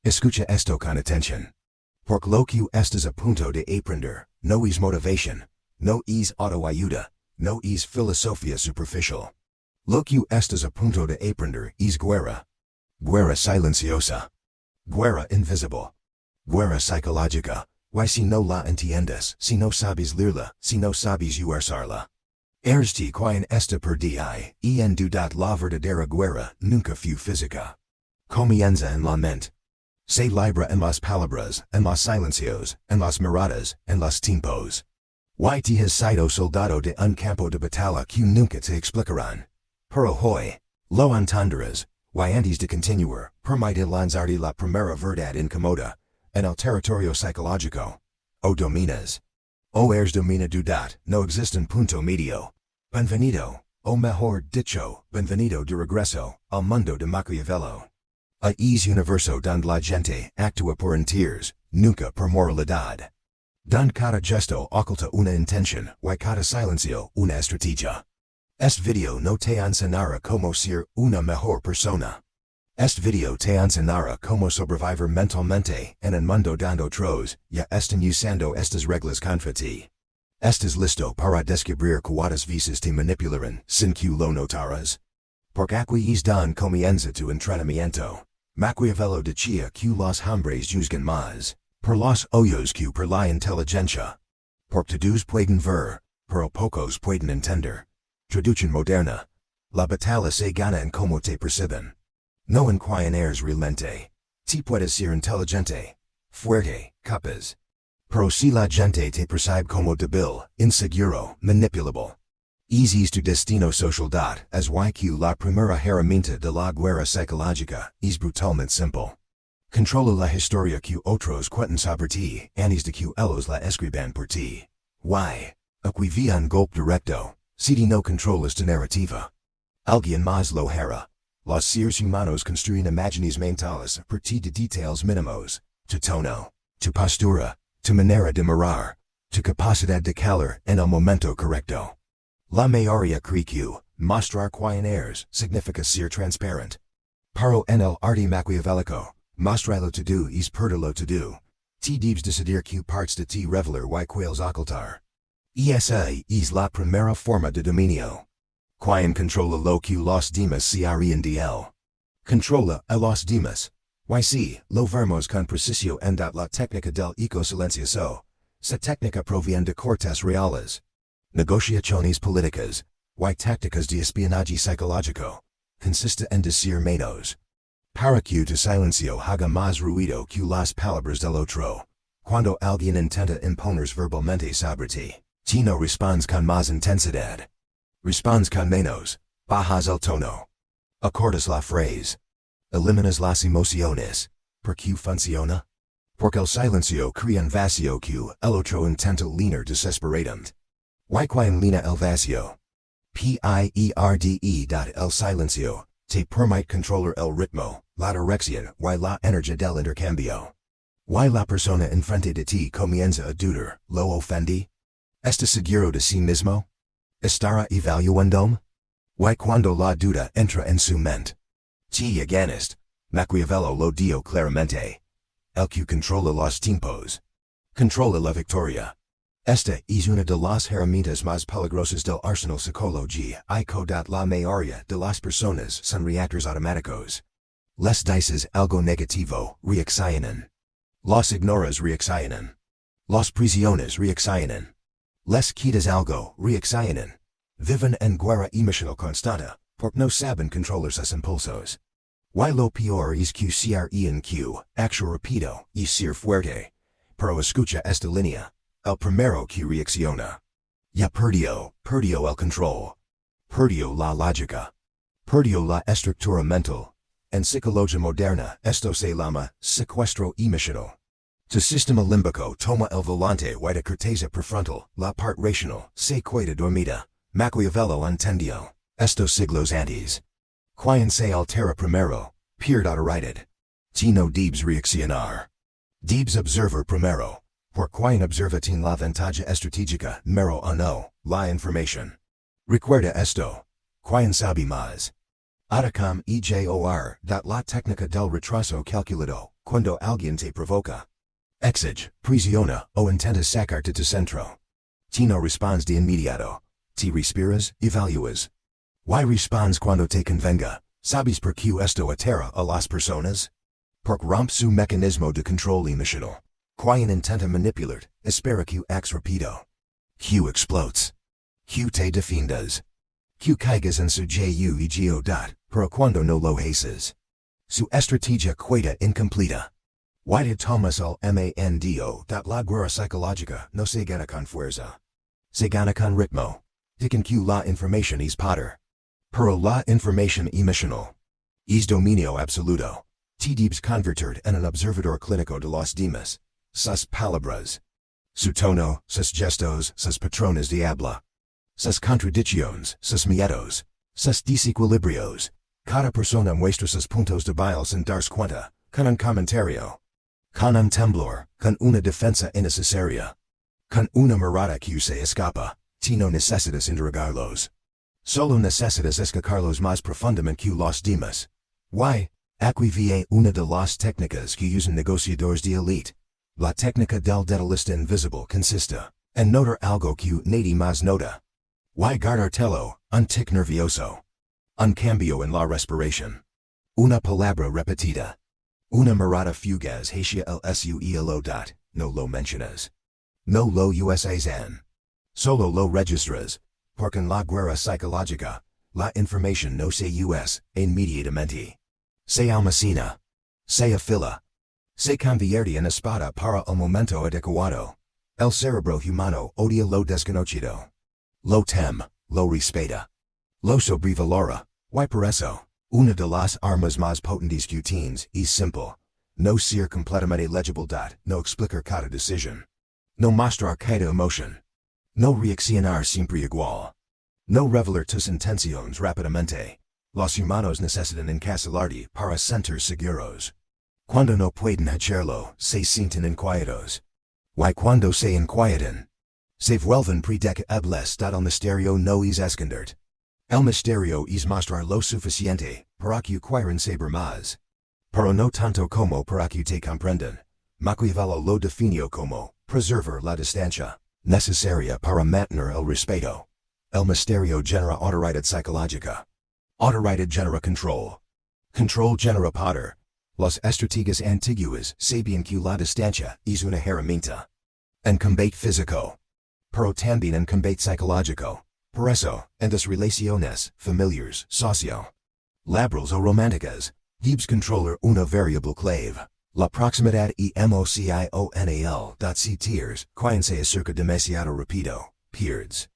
Escucha esto con atención. Porque lo que estás a punto de aprender no es motivación, no es autoayuda, no es filosofía superficial. Lo que estás a punto de aprender es guerra. Guerra silenciosa. Guerra invisible. Guerra psicológica. Why si no la entiendes, si no sabes leerla, si no sabes usarla. Ersti quien esta perdida, en dudat la verdadera guerra nunca fue física. Comienza en la mente. Se libra en las palabras, en los silencios, en las miradas, en los tiempos. Why te has sido soldado de un campo de batalla que nunca te explicarán. Pero hoy, lo entenderás, why antes de continuar, permite lanzarte la primera verdad incómoda, en el territorio psicológico. O dominas. O eres domina dudat, no existe un punto medio. Benvenido, o mejor dicho, benvenido de regreso, al mundo de Maquiavelo. A es universo donde la gente actúa por enteros, nunca por moralidad. Donde cada gesto oculta una intención, y cada silencio una estrategia. Este video no te enseñará cómo ser una mejor persona. Este video te enseñará cómo sobrevivir mentalmente en un mundo donde otros ya están usando estas reglas contra ti. ¿Estás listo para descubrir cuántas veces te manipularán sin que lo notaras? Porque aquí es donde comienza tu entrenamiento. Maquiavelo decía que los hombres juzgan más por los ojos que por la inteligencia. Porque todos pueden ver, pero pocos pueden entender. Traducción moderna. La batalla se gana en cómo te perciben. No en quien eres realmente. Te puedes ser inteligente, fuerte, capaz. Pero si la gente te percibe como débil, inseguro, manipulable. Es tu destino social as que la primera herramienta de la guerra psicológica es brutalmente simple. Controla la historia que otros cuentan sobre ti, antes de que ellos la escriban por ti. Why? Aquí vía un golpe directo, si no controlas tu narrativa. Alguien más lo hará. Los seres humanos construyen imágenes mentales a partir de detalles mínimos, tu tono, tu postura, tu manera de mirar, tu capacidad de calar en el momento correcto. La mayoría cree que mostrar quien eres significa ser transparent. Pero en el arte maquiavélico, mostrarlo todo es perderlo todo. Te debes decidir que partes de ti revelar y cuales ocultar. Esa es la primera forma de dominio. Quien controla lo que los demás se harían de él. Controla a los demás. Y si lo vemos con precisión en la técnica del eco silencioso. Esa técnica proviene de cortes reales. Negociaciones políticas, y tácticas de espionaje psicológico, consiste en decir menos. Para que tu silencio haga más ruido que las palabras del otro. Cuando alguien intenta imponer verbalmente sobre ti no respondes con más intensidad. Respondes con menos, bajas el tono. Acortas la frase. Eliminas las emociones. ¿Por qué funciona? Porque el silencio crea un vacío que el otro intenta llenar desesperadamente. Y quien llena el vacío. Pierde. El silencio te permite controlar el ritmo, la dirección y la energía del intercambio. Y la persona enfrente de ti comienza a dudar, ¿lo ofendí? ¿Estás seguro de sí mismo? ¿Estará evaluando? Y cuando la duda entra en su mente. Te ganas. Maquiavelo lo dio claramente. El que controla los tiempos. Controla la victoria. Esta es una de las herramientas más peligrosas del arsenal psicológico y la mayoría de las personas son reactores automáticos. Les dices algo negativo, reaccionan. Los ignoras, reaccionan. Los prisiones, reaccionan. Les quitas algo, reaccionan. Viven en guerra emocional constante, porque no saben controlar sus impulsos. Y lo peor es que creen que, acto rápido, es ser fuerte. Pero escucha esta línea. El primero que reacciona. Ya perdió el control. Perdió la lógica. Perdió la estructura mental. En psicología moderna, esto se llama secuestro emocional. Tu sistema límbico toma el volante y la corteza prefrontal, la parte racional, se queda dormida. Maquiavelo entendió. Estos siglos antes. Quien se altera primero, pierde autoridad. Ti no debes reaccionar. Debes observar primero. Por quien observa tiene la ventaja estratégica, número uno, la información. Recuerda esto. Quien sabe más. Atacam ejor, la técnica del retraso calculado, Cuando alguien te provoca. Exige, prisiona o intenta sacarte de centro. Ti no respondes de inmediato. Ti respiras, evalúas. Y respondes cuando te convenga. ¿Sabes por qué esto atera a las personas? Porque rompe su mecanismo de control emocional. Quien intenta manipular, espera que acts rápido. Que explotes. Que te defiendas. Que caigas en su juego pero cuando no lo haces. Su estrategia queda incompleta. Y de tomas al mando. La guerra psicológica no se gana con fuerza. Se gana con ritmo. Dican que la información es poder. Pero la información emocional. Es dominio absoluto. Te debes convertir en un observador clínico de los demás. Sus palabras. Su tono, sus gestos, sus patrones de habla. Sus contradicciones, sus miedos. Sus desequilibrios. Cada persona muestra sus puntos débiles sin darse cuenta, con un comentario. Con un temblor, con una defensa innecesaria. Con una mirada que se escapa, ti no necesitas interrogarlos. Solo necesitas escacarlos más profundamente que los demás. Y, aquí viene una de las técnicas que usan negociadores de élite. La técnica del detalista invisible consiste en notar algo que nadie más nota. Y guardártelo, un tic nervioso. Un cambio en la respiración. Una palabra repetida. Una mirada fugaz hacia el suelo. No lo mencionas. No lo usas en. Solo lo registras. Porque en la guerra psicológica, la información no se usa inmediatamente. Se almacena. Se afila. Se convierte en espada para el momento adecuado. El cerebro humano odia lo desconocido. Lo teme, lo respeta. Lo sobrevalora. Y por eso, una de las armas más potentes que tienes es simple. No ser completamente legible. No explicar cada decisión. No mostrar cada emoción. No reaccionar siempre igual. No revelar tus intenciones rápidamente. Los humanos necesitan encarcelarte para sentir seguros. Cuando no pueden hacerlo, se sienten inquietos. Y cuando se inquietan, se vuelven precavibles. El misterio no es esconderte. El misterio es mostrar lo suficiente para que quieren saber más. Pero no tanto como para que te comprendan. Maquiavelo lo definió como preservar la distancia, necesaria para mantener el respeto. El misterio genera autoridad psicológica. Autoridad genera control. Control genera poder. Las estrategias antiguas sabían que la distancia es una herramienta. En combate físico. Pero también en combate psicológico. Por eso, en las relaciones familiares, social, laborales o románticas, debes controlar una variable clave. La proximidad emocional. Si tienes quien se acerca demasiado rápido, pierdes.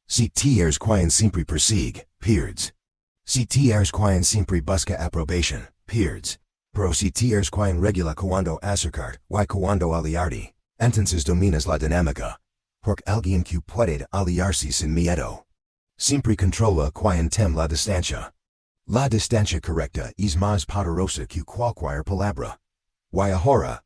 Si tienes quien siempre persigue, pierdes. Si tienes quien siempre busca aprobación, pierdes. Pero si tienes quien regula cuando acercarte y cuando aliarte, entonces dominas la dinámica. Porque alguien que puede aliarse sin miedo siempre controla quien teme la distancia. La distancia correcta es más poderosa que cualquier palabra. Y ahora,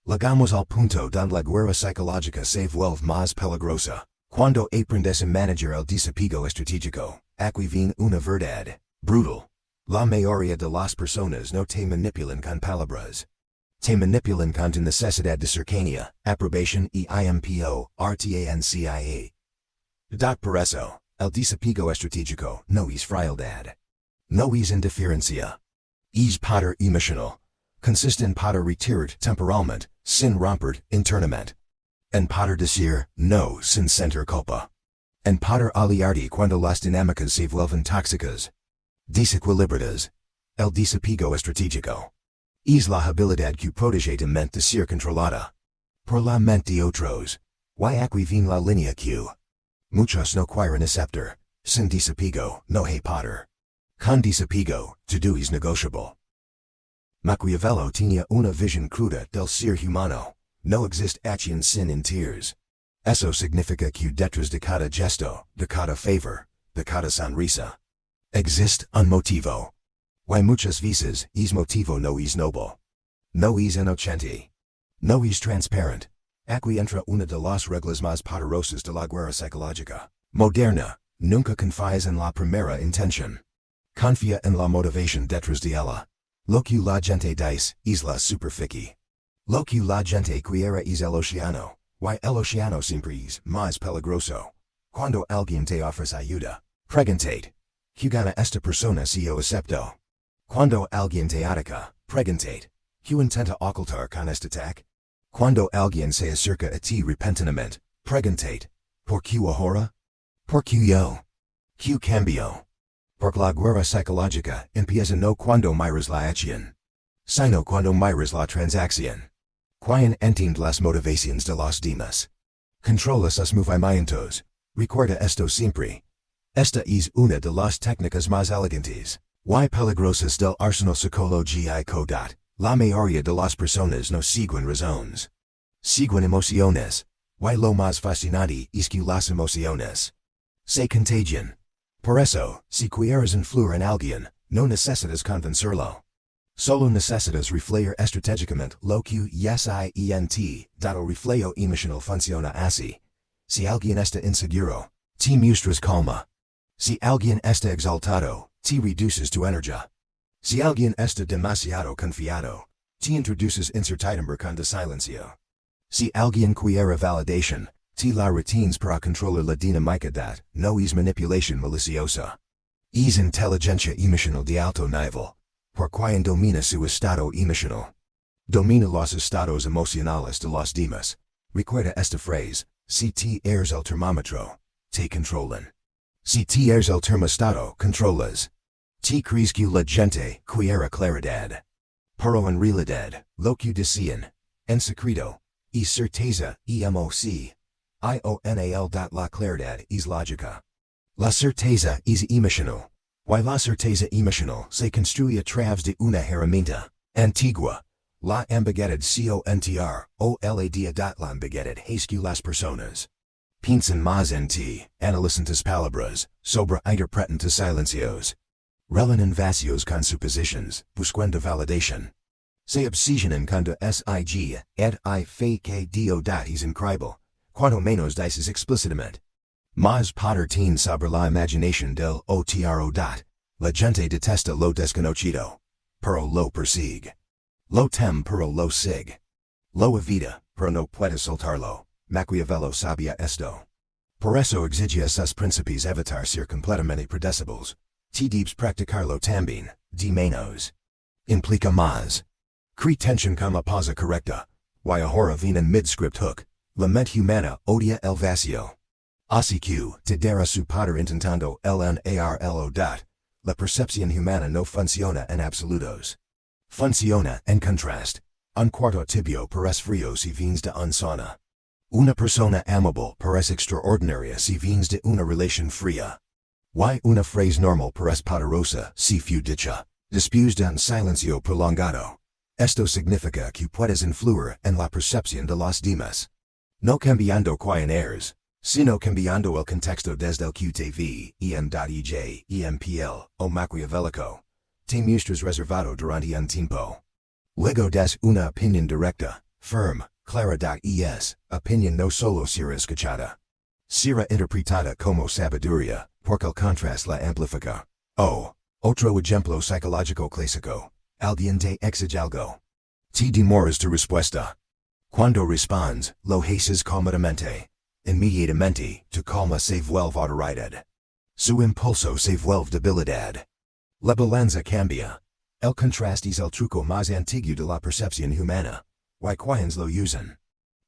llegamos al punto donde la guerra psicológica se vuelve más peligrosa. Cuando aprendes a manejar el desapego estratégico, aquí viene una verdad brutal. La mayoría de las personas no te manipulan con palabras. Te manipulan con tu necesidad de cercanía, aprobación y importancia. Por eso, el desapego estratégico no es frialdad. No es indiferencia. Es poder emocional. Consiste en poder retirar temporalmente, sin romper internamente. En poder decir no sin sentir culpa. En poder aliarte cuando las dinámicas se vuelven tóxicas. Desequilibradas. El desapego estratégico es la habilidad que protege tu mente de ser controlada por la mente de otros. Y aquí viene la línea que muchos no quieren aceptar. Sin desapego no hay poder. Con desapego, todo es negociable. Maquiavelo tenía una visión cruda del ser humano. No existe acción sin tears. Eso significa que detrás de cada gesto, de cada favor, de cada sonrisa, existe un motivo. Y muchas veces, ese motivo no es noble. No es inocente. No es transparente. Aquí entra una de las reglas más poderosas de la guerra psicológica moderna. Nunca confíes en la primera intención. Confía en la motivación detrás de ella. Locu la gente dice, islas superfici. Locu la gente quiera es el oceano, y el oceano siempre es más peligroso. Cuando alguien te ofrece ayuda, preguntate. ¿Quién esta persona si yo acepto? Cuando alguien te ataca, preguntate. ¿Quién intenta ocultar con este ataque? Cuando alguien se acerca a ti repentinamente, preguntate. ¿Por qué ahora? ¿Por qué yo? ¿Qué cambio? Porque la guerra psicológica empieza no cuando miras la acción, sino cuando miras la transacción. Quien entiende las motivaciones de los demás, controla sus movimientos. Recuerda esto siempre. Esta es una de las técnicas más elegantes y peligrosas del arsenal psicológico. La mayoría de las personas no siguen razones, siguen emociones, y lo más fascinante es que las emociones se contagian. Por eso, si quieres influir en alguien, no necesitas convencerlo. Solo necesitas reflejar estratégicamente lo que siente, dado reflejo emocional funciona así. Si alguien está inseguro, te muestras calma. Si alguien está exaltado, te reduces tu energía. Si alguien está demasiado confiado, te introduces incertidumbre con silencio. Si alguien quiere validación, te la retienes para controlar la dinámica. No es manipulación maliciosa. Es inteligencia emocional de alto nivel. Por quien domina su estado emocional, domina los estados emocionales de los demás. Recuerda esta frase: si te eres el termómetro, te controlan. Si te eres el termostato, controlas. Te crees que la gente quiere claridad. Pero en realidad, lo que decían, en secreto, es certeza, emocional. La claridad es lógica. La certeza es emocional. Y la certeza emocional se construye a través de una herramienta antigua. La ambiguidad contra. La ambiguidad es que las personas piensan más en ti, analizan tus palabras, interpretan tus silencios, rellenan vacíos con suposiciones, buscando validación. Se obsesionan con tu sig, I fe que dio. Es increíble, cuanto menos dices explícitamente. Más poder tiene sobre la imaginación del otro. La gente detesta lo desconocido, pero lo persigue. Lo tem pero lo sigue. Lo evita, pero no puede soltarlo. Maquiavelo sabía esto. Por eso exige a sus príncipes evitar ser completamente predecibles. Te debes practicarlo también, de menos. Implica más. Cree tension con la pausa correcta. Y ahora viene midscript hook. La mente humana odia el vacío. Así que, te dará su poder intentando lnarlo. La percepción humana no funciona en absolutos. Funciona en contraste. Un cuarto tibio parece frío si vienes de una zona. Una persona amable parece extraordinaria si vienes de una relación fría. Y una frase normal parece poderosa si fue dicha después de un silencio prolongado. Esto significa que puedes influir en la percepción de los demás. No cambiando quién eres, sino cambiando el contexto desde el QTV, empl, o maquiavélico. Te muestras reservado durante un tiempo. Luego das una opinión directa, firme, clara. Opinión no solo será escuchada. Será interpretada como sabiduría, porque el contraste la amplifica. Otro ejemplo psicológico clásico. Alguien te exige algo. Te demoras tu respuesta. Cuando respondes, lo haces cómodamente. Inmediatamente, tu calma se vuelve autoridad. Su impulso se vuelve debilidad. La balanza cambia. El contraste es el truco más antiguo de la percepción humana. Y quienes lo usan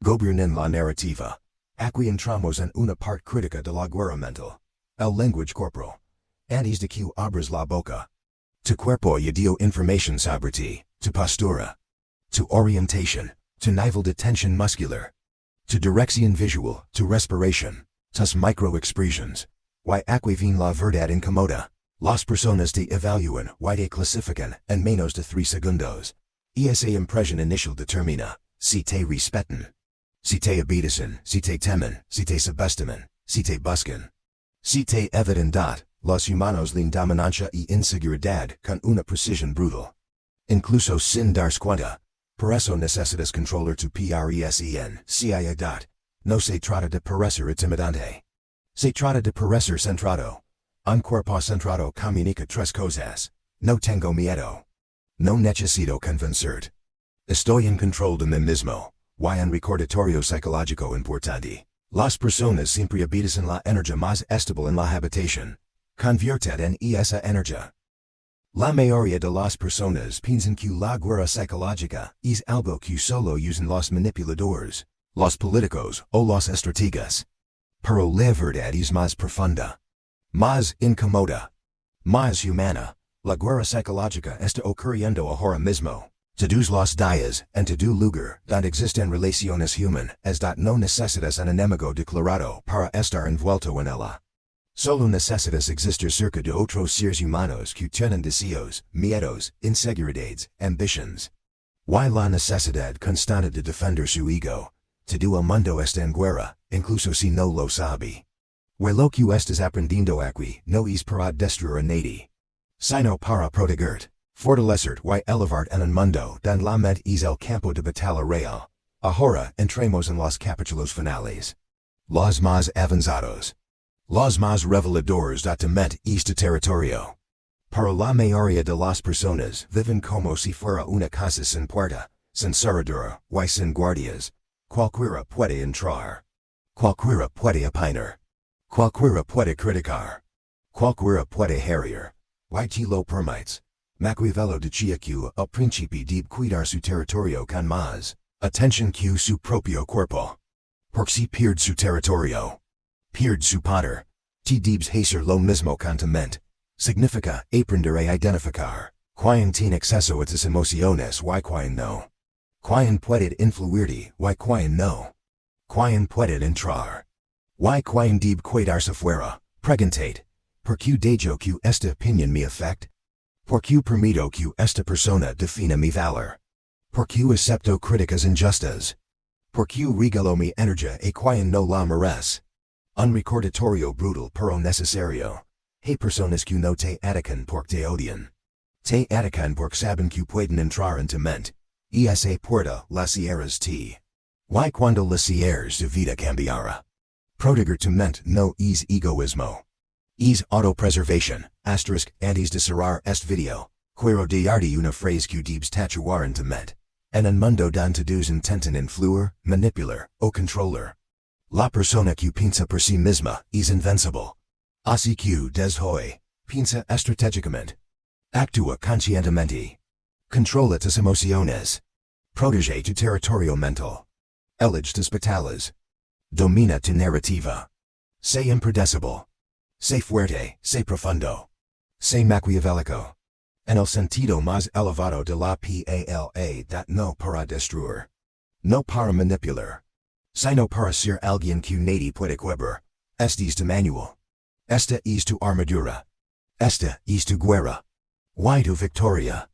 gobiernan la narrativa. Aquí entramos en una parte crítica de la guerra mental. El lenguaje corporal. Antes de que abras la boca, tu cuerpo ya dio información sobre ti, tu postura, tu orientación, tu nivel de tensión muscular, tu dirección visual, tu respiración, tus microexpresiones. Y aquí viene la verdad incómoda. Las personas te evalúan y te clasifican en menos de 3 segundos. Esa impresión inicial determina si te respetan, si te obedecen, si te temen, si te subestiman, si te buscan, si te eviten. Los humanos leen dominancia y inseguridad con una precisión brutal. Incluso sin darse cuenta. Por eso necesitas controlar tu presen. No se trata de parecer intimidante. Se trata de parecer centrado. Un cuerpo centrado comunica 3 cosas. No tengo miedo. No necesito convencer. Estoy en control de mí mismo, y un recordatorio psicológico importante. Las personas siempre habitan la energía más estable en la habitación. Convierted en esa energía. La mayoría de las personas piensan que la guerra psicológica es algo que solo usan los manipuladores, los políticos o los estrategas. Pero la verdad es más profunda, más incómoda, más humana. La guerra psicológica está ocurriendo ahora mismo. Todos los días, en todo lugar donde existen relaciones humanas, no necesitas un enemigo declarado para estar envuelto en ella. Solo necesitas existir cerca de otros seres humanos que tienen deseos, miedos, inseguridades, ambitions. Y la necesidad constante de defender su ego. Todo el mundo está en guerra, incluso si no lo sabe. Y lo que estás aprendiendo aquí no es para destruir a nadie, sino para protegerte, fortalecerte y elevarte en un mundo donde la mente es el campo de batalla real. Ahora entremos en los capítulos finales. Los más avanzados. Los más reveladores de tu mente este territorio. Para la mayoría de las personas viven como si fuera una casa sin puerta, sin cerradura y sin guardias. Cualquiera puede entrar. Cualquiera puede opinar. Cualquiera puede criticar. Cualquiera puede herir. Y te lo permites. Maquiavelo decía que el príncipe debe cuidar su territorio con más atención que su propio cuerpo. Porque si pierde su territorio, pierde su poder. Te debes hacer lo mismo con tu mente. Significa aprender a identificar quién tiene acceso a tus emociones y quién no. Quién puede influirte y quién no. Quién puede entrar. Y quién debe quedarse fuera. Preguntate. ¿Por qué dejo que esta opinión me afecte? ¿Por qué permito que esta persona defina mi valor? ¿Por qué acepto críticas injustas? ¿Por qué regalo mi energía a quien no la merece? Un recordatorio brutal pero necesario. Hay personas que no te atacan porque te odian. Te atacan porque saben que pueden entrar en tu mente. Y esa puerta la cierras ti. Y cuando la cierras tu vida cambiará. Proteger tu mente no es egoísmo. Es autopreservación, antes de cerrar este video, quiero darte una frase que debes tatuar en tu mente. En un mundo donde todos intentan influir, manipular o controlar. La persona que piensa por sí misma es invencible. Así que desde hoy, piensa estratégicamente. Actúa conscientemente. Controla tus emociones. Protege tu territorio mental. Elige tus batallas. Domina tu narrativa. Sé impredecible. Sé fuerte, sé profundo. Sé maquiavélico. En el sentido más elevado de la palabra, no para destruir. No para manipular. Sino para ser alguien que nadie puede quebrar. Este es tu manual. Esta es tu armadura. Esta es tu guerra. Y tu victoria.